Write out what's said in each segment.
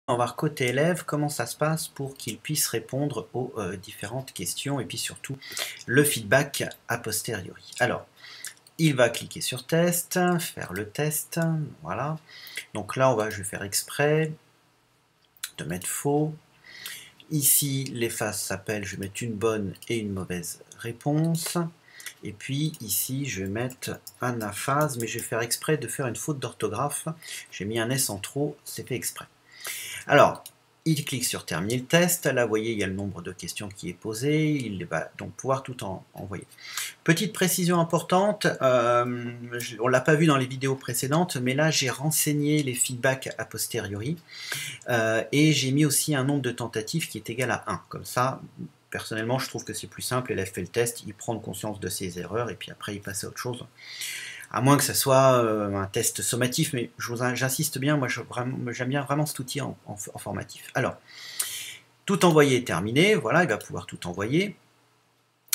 On va voir côté élève comment ça se passe pour qu'il puisse répondre aux différentes questions et puis surtout le feedback a posteriori. Alors, il va cliquer sur test, faire le test, voilà. Donc là, je vais faire exprès de mettre faux. Ici, les phases s'appellent, je vais mettre une bonne et une mauvaise réponse. Et puis ici, je vais mettre anaphase, mais je vais faire exprès de faire une faute d'orthographe. J'ai mis un S en trop, c'est fait exprès. Alors, il clique sur terminer le test. Là, vous voyez, il y a le nombre de questions qui est posé. Il va donc pouvoir tout envoyer. Petite précision importante, on ne l'a pas vu dans les vidéos précédentes, mais là, j'ai renseigné les feedbacks a posteriori. Et j'ai mis aussi un nombre de tentatives qui est égal à 1. Comme ça, personnellement, je trouve que c'est plus simple. L'élève fait le test, il prend conscience de ses erreurs, et puis après, il passe à autre chose. À moins que ce soit un test sommatif, mais j'insiste bien, moi j'aime bien vraiment cet outil en formatif. Alors, tout envoyer est terminé, voilà, il va pouvoir tout envoyer.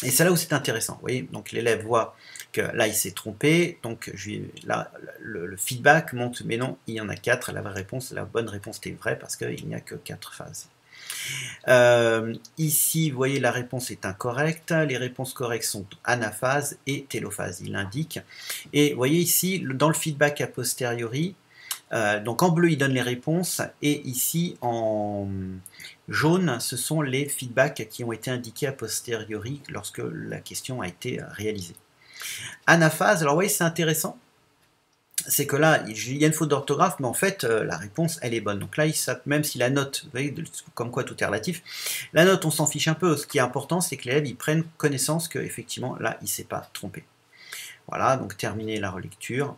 Et c'est là où c'est intéressant, vous voyez, donc l'élève voit que là il s'est trompé, donc là le feedback montre, mais non, il y en a 4, la bonne réponse était vraie parce qu'il n'y a que 4 phases. Ici, vous voyez, la réponse est incorrecte. Les réponses correctes sont anaphase et télophase, il l'indique. Et vous voyez ici, dans le feedback a posteriori, donc en bleu, il donne les réponses, et ici, en jaune, ce sont les feedbacks qui ont été indiqués a posteriori lorsque la question a été réalisée. Anaphase, alors vous voyez, c'est intéressant. C'est que là, il y a une faute d'orthographe, mais en fait, la réponse, elle est bonne. Donc là, même si la note, vous voyez, comme quoi tout est relatif, la note, on s'en fiche un peu. Ce qui est important, c'est que l'élève, il prenne connaissance qu'effectivement, là, il ne s'est pas trompé. Voilà, donc terminer la relecture.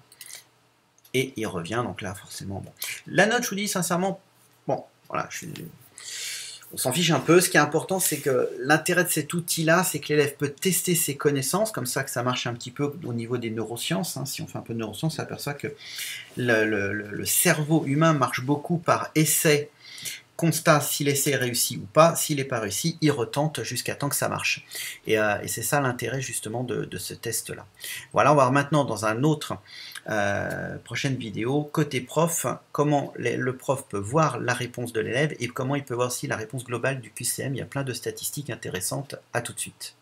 Et il revient, donc là, forcément, bon. La note, je vous dis sincèrement, bon, voilà, on s'en fiche un peu. Ce qui est important, c'est que l'intérêt de cet outil-là, c'est que l'élève peut tester ses connaissances, comme ça que ça marche un petit peu au niveau des neurosciences. Hein. Si on fait un peu de neurosciences, on s'aperçoit que le cerveau humain marche beaucoup par essai, constat si l'essai est réussi ou pas. S'il n'est pas réussi, il retente jusqu'à temps que ça marche. Et c'est ça l'intérêt justement de ce test-là. Voilà, on va voir maintenant dans un autre prochaine vidéo, côté prof, comment le prof peut voir la réponse de l'élève et comment il peut voir aussi la réponse globale du QCM. Il y a plein de statistiques intéressantes. À tout de suite.